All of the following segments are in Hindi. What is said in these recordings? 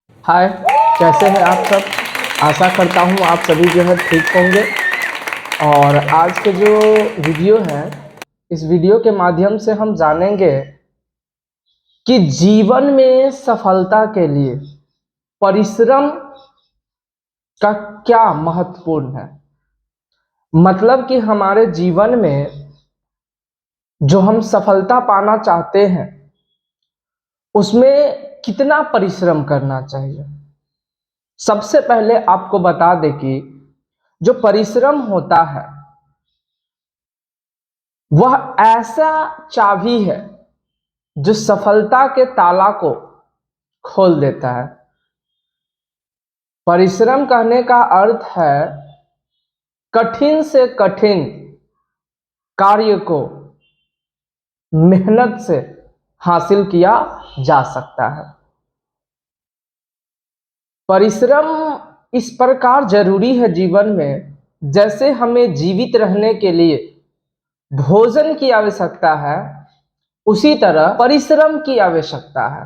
हाय, कैसे हैं आप सब। आशा करता हूँ आप सभी जो है ठीक होंगे। और आज के जो वीडियो है, इस वीडियो के माध्यम से हम जानेंगे कि जीवन में सफलता के लिए परिश्रम का क्या महत्वपूर्ण है। मतलब कि हमारे जीवन में जो हम सफलता पाना चाहते हैं उसमें कितना परिश्रम करना चाहिए। सबसे पहले आपको बता दें कि जो परिश्रम होता है वह ऐसा चाबी है जो सफलता के ताला को खोल देता है। परिश्रम कहने का अर्थ है कठिन से कठिन कार्य को मेहनत से हासिल किया जा सकता है। परिश्रम इस प्रकार जरूरी है जीवन में, जैसे हमें जीवित रहने के लिए भोजन की आवश्यकता है, उसी तरह परिश्रम की आवश्यकता है।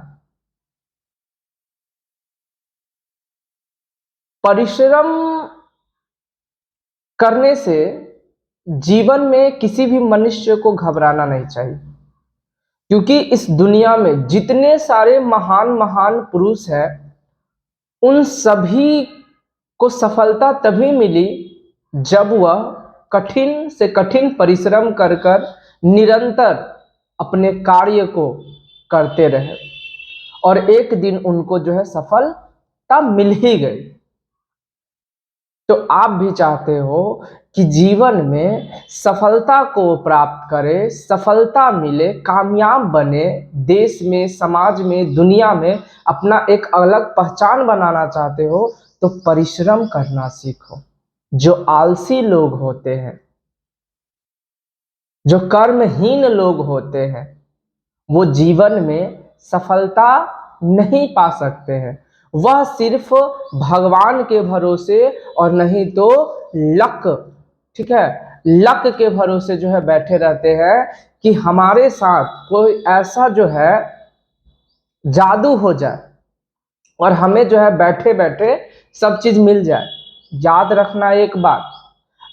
परिश्रम करने से जीवन में किसी भी मनुष्य को घबराना नहीं चाहिए, क्योंकि इस दुनिया में जितने सारे महान महान पुरुष हैं उन सभी को सफलता तभी मिली जब वह कठिन से कठिन परिश्रम कर कर निरंतर अपने कार्य को करते रहे और एक दिन उनको जो है सफलता मिल ही गई। तो आप भी चाहते हो कि जीवन में सफलता को प्राप्त करें, सफलता मिले, कामयाब बने, देश में, समाज में, दुनिया में अपना एक अलग पहचान बनाना चाहते हो तो परिश्रम करना सीखो। जो आलसी लोग होते हैं, जो कर्महीन लोग होते हैं, वो जीवन में सफलता नहीं पा सकते हैं। वह सिर्फ भगवान के भरोसे और नहीं तो लक, ठीक है, लक के भरोसे जो है बैठे रहते हैं कि हमारे साथ कोई ऐसा जो है जादू हो जाए और हमें जो है बैठे बैठे सब चीज मिल जाए। याद रखना एक बात,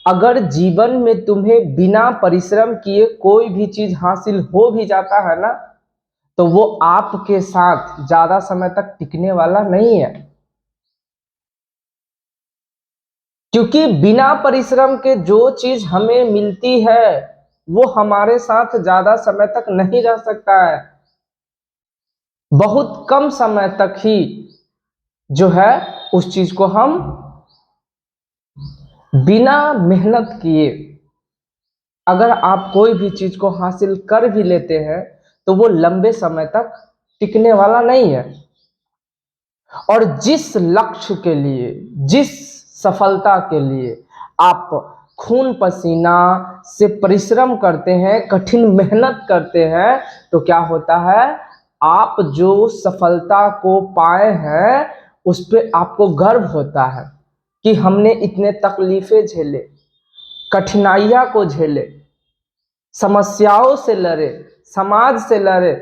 अगर जीवन में तुम्हें बिना परिश्रम किए कोई भी चीज हासिल हो भी जाता है ना, तो वो आपके साथ ज्यादा समय तक टिकने वाला नहीं है। क्योंकि बिना परिश्रम के जो चीज हमें मिलती है वो हमारे साथ ज्यादा समय तक नहीं रह सकता है। बहुत कम समय तक ही जो है उस चीज को हम बिना मेहनत किए अगर आप कोई भी चीज को हासिल कर भी लेते हैं तो वो लंबे समय तक टिकने वाला नहीं है। और जिस लक्ष्य के लिए, जिस सफलता के लिए आप खून पसीना से परिश्रम करते हैं, कठिन मेहनत करते हैं, तो क्या होता है, आप जो सफलता को पाए हैं उस पे आपको गर्व होता है कि हमने इतने तकलीफें झेले, कठिनाइयां को झेले, समस्याओं से लड़े, समाज से लड़े,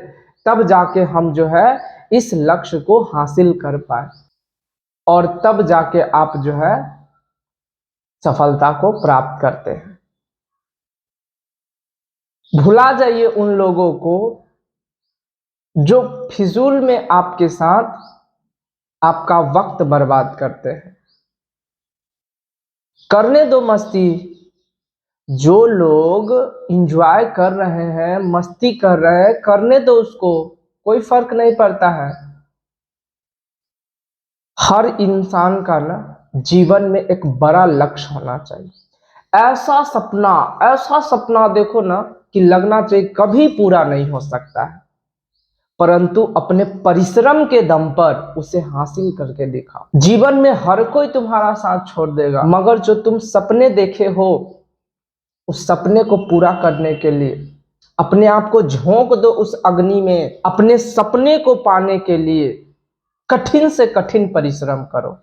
तब जाके हम जो है इस लक्ष्य को हासिल कर पाए और तब जाके आप जो है सफलता को प्राप्त करते हैं। भुला जाइए उन लोगों को जो फिजूल में आपके साथ आपका वक्त बर्बाद करते हैं। करने दो मस्ती। जो लोग एंजॉय कर रहे हैं, मस्ती कर रहे हैं, करने दो उसको, कोई फर्क नहीं पड़ता है। हर इंसान का ना जीवन में एक बड़ा लक्ष्य होना चाहिए। ऐसा सपना देखो ना कि लगना चाहिए कभी पूरा नहीं हो सकता है, परंतु अपने परिश्रम के दम पर उसे हासिल करके दिखाओ। जीवन में हर कोई तुम्हारा साथ छोड़ देगा, मगर जो तुम सपने देखे हो उस सपने को पूरा करने के लिए अपने आप को झोंक दो उस अग्नि में। अपने सपने को पाने के लिए कठिन से कठिन परिश्रम करो,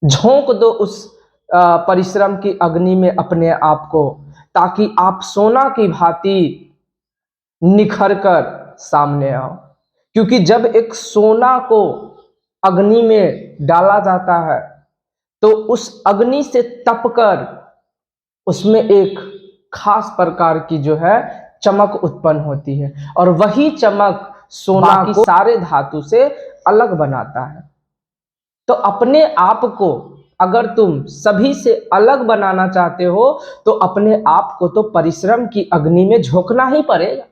झोंक दो उस परिश्रम की अग्नि में अपने आप को, ताकि आप सोना की भांति निखर कर सामने आओ। क्योंकि जब एक सोना को अग्नि में डाला जाता है तो उस अग्नि से तपकर उसमें एक खास प्रकार की जो है चमक उत्पन्न होती है, और वही चमक सोना की सारे धातु से अलग बनाता है। तो अपने आप को अगर तुम सभी से अलग बनाना चाहते हो तो अपने आप को तो परिश्रम की अग्नि में झोंकना ही पड़ेगा।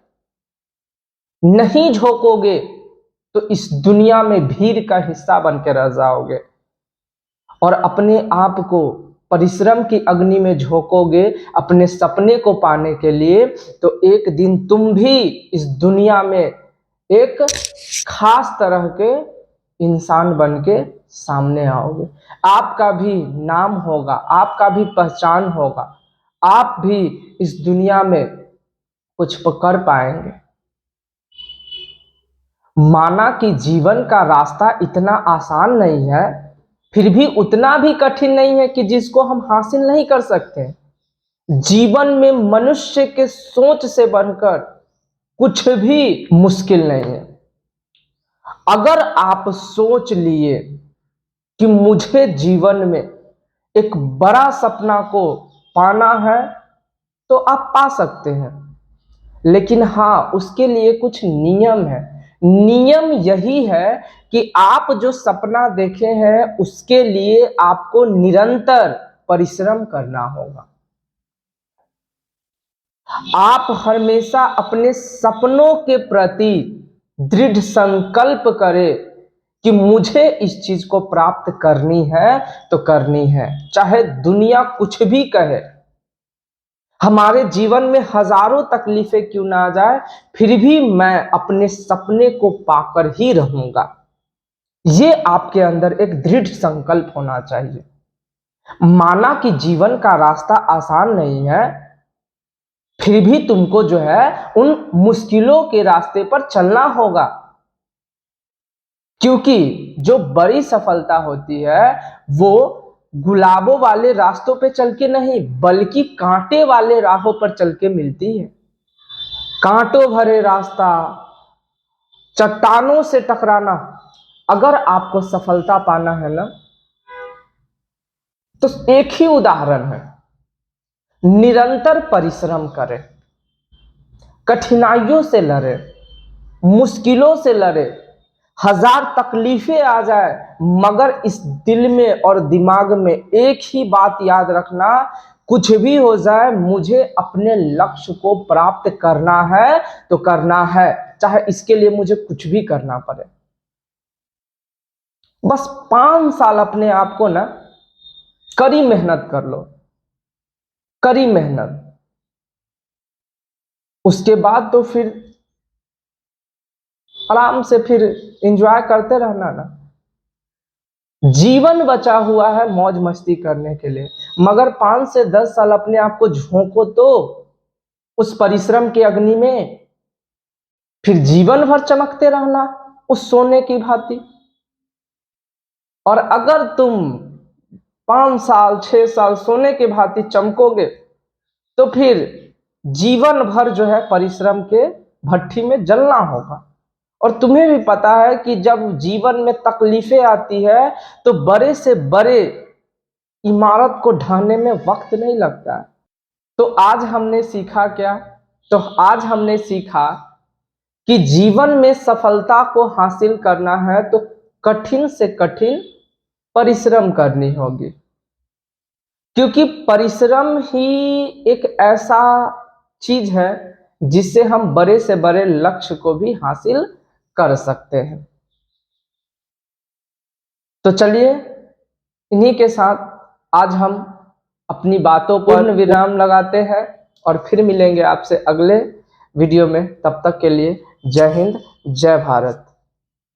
नहीं झोंकोगे तो इस दुनिया में भीड़ का हिस्सा बन के रह जाओगे, और अपने आप को परिश्रम की अग्नि में झोंकोगे अपने सपने को पाने के लिए, तो एक दिन तुम भी इस दुनिया में एक खास तरह के इंसान बन के सामने आओगे। आपका भी नाम होगा, आपका भी पहचान होगा, आप भी इस दुनिया में कुछ कर पाएंगे। माना कि जीवन का रास्ता इतना आसान नहीं है, फिर भी उतना भी कठिन नहीं है कि जिसको हम हासिल नहीं कर सकते। जीवन में मनुष्य के सोच से बढ़कर कुछ भी मुश्किल नहीं है। अगर आप सोच लिए कि मुझे जीवन में एक बड़ा सपना को पाना है तो आप पा सकते हैं, लेकिन हाँ, उसके लिए कुछ नियम है। नियम यही है कि आप जो सपना देखे हैं उसके लिए आपको निरंतर परिश्रम करना होगा। आप हमेशा अपने सपनों के प्रति दृढ़ संकल्प करें कि मुझे इस चीज को प्राप्त करनी है तो करनी है, चाहे दुनिया कुछ भी कहे। हमारे जीवन में हजारों तकलीफें क्यों ना आ जाए, फिर भी मैं अपने सपने को पाकर ही रहूंगा। ये आपके अंदर एक दृढ़ संकल्प होना चाहिए। माना कि जीवन का रास्ता आसान नहीं है, फिर भी तुमको जो है उन मुश्किलों के रास्ते पर चलना होगा, क्योंकि जो बड़ी सफलता होती है वो गुलाबों वाले रास्तों पे चल के नहीं बल्कि कांटे वाले राहों पर चल के मिलती है। कांटों भरे रास्ता, चट्टानों से टकराना, अगर आपको सफलता पाना है ना तो एक ही उदाहरण है, निरंतर परिश्रम करें, कठिनाइयों से लड़े, मुश्किलों से लड़े, हजार तकलीफें आ जाए, मगर इस दिल में और दिमाग में एक ही बात याद रखना, कुछ भी हो जाए मुझे अपने लक्ष्य को प्राप्त करना है तो करना है, चाहे इसके लिए मुझे कुछ भी करना पड़े। बस 5 साल अपने आप को ना कड़ी मेहनत कर लो, कड़ी मेहनत, उसके बाद तो फिर आराम से फिर एंजॉय करते रहना ना। जीवन बचा हुआ है मौज मस्ती करने के लिए, मगर 5 से 10 साल अपने आप को झोंको तो उस परिश्रम की अग्नि में, फिर जीवन भर चमकते रहना उस सोने की भांति। और अगर तुम 5 साल 6 साल सोने की भांति चमकोगे तो फिर जीवन भर जो है परिश्रम के भट्ठी में जलना होगा। और तुम्हें भी पता है कि जब जीवन में तकलीफें आती है तो बड़े से बड़े इमारत को ढाने में वक्त नहीं लगता है। तो आज हमने सीखा क्या? तो आज हमने सीखा कि जीवन में सफलता को हासिल करना है तो कठिन से कठिन परिश्रम करनी होगी, क्योंकि परिश्रम ही एक ऐसा चीज है जिससे हम बड़े से बड़े लक्ष्य को भी हासिल कर सकते हैं। तो चलिए इन्हीं के साथ आज हम अपनी बातों पर विराम लगाते हैं और फिर मिलेंगे आपसे अगले वीडियो में। तब तक के लिए जय हिंद, जय भारत।